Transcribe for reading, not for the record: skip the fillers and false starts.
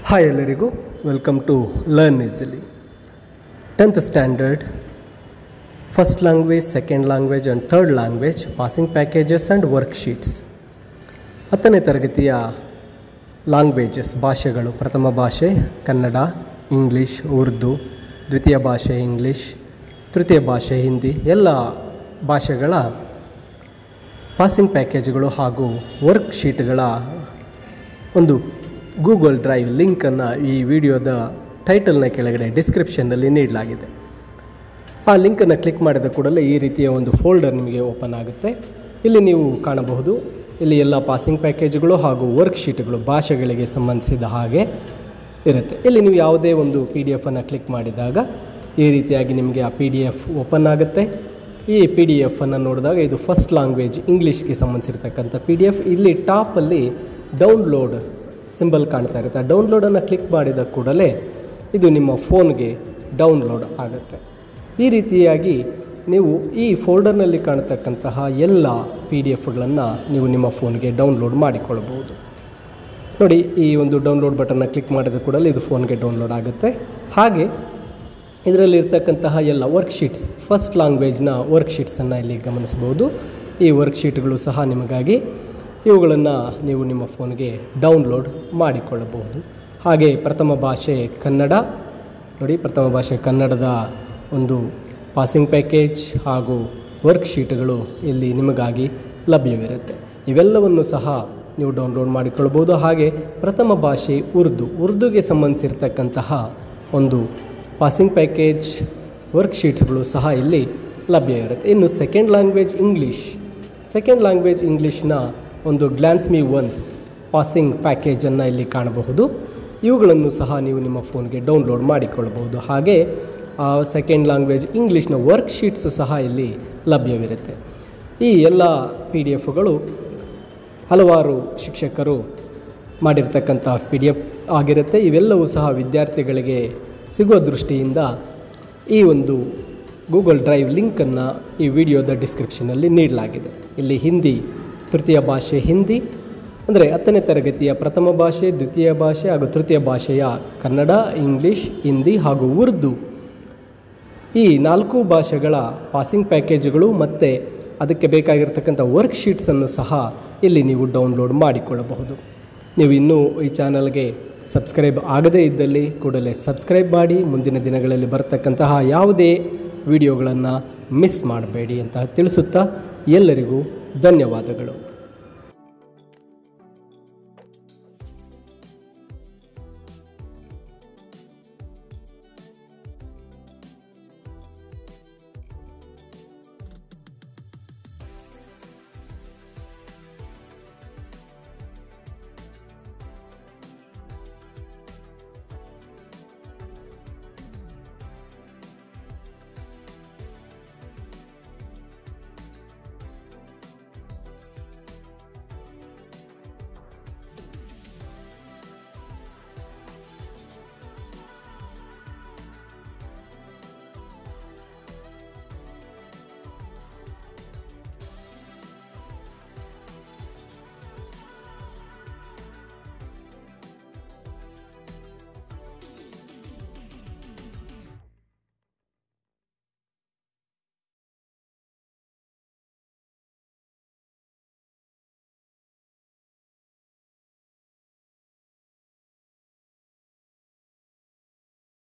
Hi ಎಲ್ಲರಿಗೂ welcome to learn easily 10th standard first language, second language and third language passing packages and worksheets. 10ನೇ ತರಗತಿಯ languages ಭಾಷೆಗಳು: ಪ್ರಥಮ ಭಾಷೆ Kannada, English, Urdu, ದ್ವಿತೀಯ ಭಾಷೆ ಇಂಗ್ಲೀಷ್, ತೃತೀಯ ಭಾಷೆ ಹಿಂದಿ. ಎಲ್ಲ ಭಾಷೆಗಳ ಪಾಸಿಂಗ್ ಪ್ಯಾಕೇಜ್ಗಳು ಹಾಗೂ ವರ್ಕ್ಶೀಟ್ಗಳ ಒಂದು ಗೂಗಲ್ ಡ್ರೈವ್ ಲಿಂಕನ್ನು ಈ ವಿಡಿಯೋದ ಟೈಟಲ್ನ ಕೆಳಗಡೆ ಡಿಸ್ಕ್ರಿಪ್ಷನ್ನಲ್ಲಿ ನೀಡಲಾಗಿದೆ. ಆ ಲಿಂಕನ್ನು ಕ್ಲಿಕ್ ಮಾಡಿದ ಕೂಡಲೇ ಈ ರೀತಿಯ ಒಂದು ಫೋಲ್ಡರ್ ನಿಮಗೆ ಓಪನ್ ಆಗುತ್ತೆ. ಇಲ್ಲಿ ನೀವು ಕಾಣಬಹುದು, ಇಲ್ಲಿ ಎಲ್ಲ ಪಾಸಿಂಗ್ ಪ್ಯಾಕೇಜ್ಗಳು ಹಾಗೂ ವರ್ಕ್ಶೀಟ್ಗಳು ಭಾಷೆಗಳಿಗೆ ಸಂಬಂಧಿಸಿದ ಹಾಗೆ ಇರುತ್ತೆ. ಇಲ್ಲಿ ನೀವು ಯಾವುದೇ ಒಂದು PDF ಕ್ಲಿಕ್ ಮಾಡಿದಾಗ ಈ ರೀತಿಯಾಗಿ ನಿಮಗೆ ಆ PDF ಓಪನ್ ಆಗುತ್ತೆ. ಈ PDF ನೋಡಿದಾಗ ಇದು ಫಸ್ಟ್ ಲ್ಯಾಂಗ್ವೇಜ್ ಇಂಗ್ಲೀಷ್ಗೆ ಸಂಬಂಧಿಸಿರ್ತಕ್ಕಂಥ PDF. ಇಲ್ಲಿ ಟಾಪಲ್ಲಿ ಡೌನ್ಲೋಡ್ ಸಿಂಬಲ್ ಕಾಣ್ತಾ ಇರುತ್ತೆ. ಆ ಡೌನ್ಲೋಡನ್ನು ಕ್ಲಿಕ್ ಮಾಡಿದ ಕೂಡಲೇ ಇದು ನಿಮ್ಮ ಫೋನ್ಗೆ ಡೌನ್ಲೋಡ್ ಆಗುತ್ತೆ. ಈ ರೀತಿಯಾಗಿ ನೀವು ಈ ಫೋಲ್ಡರ್ನಲ್ಲಿ ಕಾಣತಕ್ಕಂತಹ ಎಲ್ಲ PDFಗಳನ್ನು ನೀವು ನಿಮ್ಮ ಫೋನ್ಗೆ ಡೌನ್ಲೋಡ್ ಮಾಡಿಕೊಳ್ಳಬಹುದು. ನೋಡಿ, ಈ ಒಂದು ಡೌನ್ಲೋಡ್ ಬಟನ್ನ ಕ್ಲಿಕ್ ಮಾಡಿದ ಕೂಡಲೇ ಇದು ಫೋನ್ಗೆ ಡೌನ್ಲೋಡ್ ಆಗುತ್ತೆ. ಹಾಗೆ ಇದರಲ್ಲಿರ್ತಕ್ಕಂತಹ ಎಲ್ಲ ವರ್ಕ್ಶೀಟ್ಸ್, ಫಸ್ಟ್ ಲ್ಯಾಂಗ್ವೇಜ್ನ ವರ್ಕ್ಶೀಟ್ಸನ್ನು ಇಲ್ಲಿ ಗಮನಿಸ್ಬೋದು. ಈ ವರ್ಕ್ಶೀಟ್ಗಳು ಸಹ ನಿಮಗಾಗಿ ಇವುಗಳನ್ನು ನೀವು ನಿಮ್ಮ ಫೋನ್ಗೆ ಡೌನ್ಲೋಡ್ ಮಾಡಿಕೊಳ್ಳಬಹುದು. ಹಾಗೆ ಪ್ರಥಮ ಭಾಷೆ ಕನ್ನಡ, ನೋಡಿ, ಪ್ರಥಮ ಭಾಷೆ ಕನ್ನಡದ ಒಂದು ಪಾಸಿಂಗ್ ಪ್ಯಾಕೇಜ್ ಹಾಗೂ ವರ್ಕ್ಶೀಟ್ಗಳು ಇಲ್ಲಿ ನಿಮಗಾಗಿ ಲಭ್ಯವಿರುತ್ತೆ. ಇವೆಲ್ಲವನ್ನು ಸಹ ನೀವು ಡೌನ್ಲೋಡ್ ಮಾಡಿಕೊಳ್ಬೋದು. ಹಾಗೆ ಪ್ರಥಮ ಭಾಷೆ ಉರ್ದುಗೆ ಸಂಬಂಧಿಸಿರ್ತಕ್ಕಂತಹ ಒಂದು ಪಾಸಿಂಗ್ ಪ್ಯಾಕೇಜ್ ವರ್ಕ್ಶೀಟ್ಸ್ಗಳು ಸಹ ಇಲ್ಲಿ ಲಭ್ಯ ಇರುತ್ತೆ. ಇನ್ನು ಸೆಕೆಂಡ್ ಲ್ಯಾಂಗ್ವೇಜ್ ಇಂಗ್ಲೀಷ್ನ ಒಂದು ಗ್ಲಾನ್ಸ್ ಮೀ ಒನ್ಸ್ ಪಾಸಿಂಗ್ ಪ್ಯಾಕೇಜನ್ನು ಇಲ್ಲಿ ಕಾಣಬಹುದು. ಇವುಗಳನ್ನು ಸಹ ನೀವು ನಿಮ್ಮ ಫೋನ್ಗೆ ಡೌನ್ಲೋಡ್ ಮಾಡಿಕೊಳ್ಳಬಹುದು. ಹಾಗೆ ಸೆಕೆಂಡ್ ಲ್ಯಾಂಗ್ವೇಜ್ ಇಂಗ್ಲೀಷ್ನ ವರ್ಕ್ಶೀಟ್ಸು ಸಹ ಇಲ್ಲಿ ಲಭ್ಯವಿರುತ್ತೆ. ಈ ಎಲ್ಲ PDFಗಳು ಹಲವಾರು ಶಿಕ್ಷಕರು ಮಾಡಿರ್ತಕ್ಕಂಥ PDF ಆಗಿರುತ್ತೆ. ಇವೆಲ್ಲವೂ ಸಹ ವಿದ್ಯಾರ್ಥಿಗಳಿಗೆ ಸಿಗುವ ದೃಷ್ಟಿಯಿಂದ ಈ ಒಂದು ಗೂಗಲ್ ಡ್ರೈವ್ ಲಿಂಕನ್ನು ಈ ವಿಡಿಯೋದ ಡಿಸ್ಕ್ರಿಪ್ಷನಲ್ಲಿ ನೀಡಲಾಗಿದೆ. ಇಲ್ಲಿ ಹಿಂದಿ, ತೃತೀಯ ಭಾಷೆ ಹಿಂದಿ ಅಂದರೆ 10ನೇ ತರಗತಿಯ ಪ್ರಥಮ ಭಾಷೆ, ದ್ವಿತೀಯ ಭಾಷೆ ಹಾಗೂ ತೃತೀಯ ಭಾಷೆಯ ಕನ್ನಡ, ಇಂಗ್ಲೀಷ್, ಹಿಂದಿ ಹಾಗೂ ಉರ್ದು, ಈ 4 ಭಾಷೆಗಳ ಪಾಸಿಂಗ್ ಪ್ಯಾಕೇಜ್ಗಳು ಮತ್ತು ಅದಕ್ಕೆ ಬೇಕಾಗಿರ್ತಕ್ಕಂಥ ವರ್ಕ್ಶೀಟ್ಸನ್ನು ಸಹ ಇಲ್ಲಿ ನೀವು ಡೌನ್ಲೋಡ್ ಮಾಡಿಕೊಳ್ಳಬಹುದು. ನೀವು ಇನ್ನೂ ಈ ಚಾನಲ್ಗೆ ಸಬ್ಸ್ಕ್ರೈಬ್ ಆಗದೇ ಇದ್ದಲ್ಲಿ ಕೂಡಲೇ ಸಬ್ಸ್ಕ್ರೈಬ್ ಮಾಡಿ. ಮುಂದಿನ ದಿನಗಳಲ್ಲಿ ಬರತಕ್ಕಂತಹ ಯಾವುದೇ ವಿಡಿಯೋಗಳನ್ನು ಮಿಸ್ ಮಾಡಬೇಡಿ ಅಂತ ತಿಳಿಸುತ್ತಾ ಎಲ್ಲರಿಗೂ ಧನ್ಯವಾದಗಳು.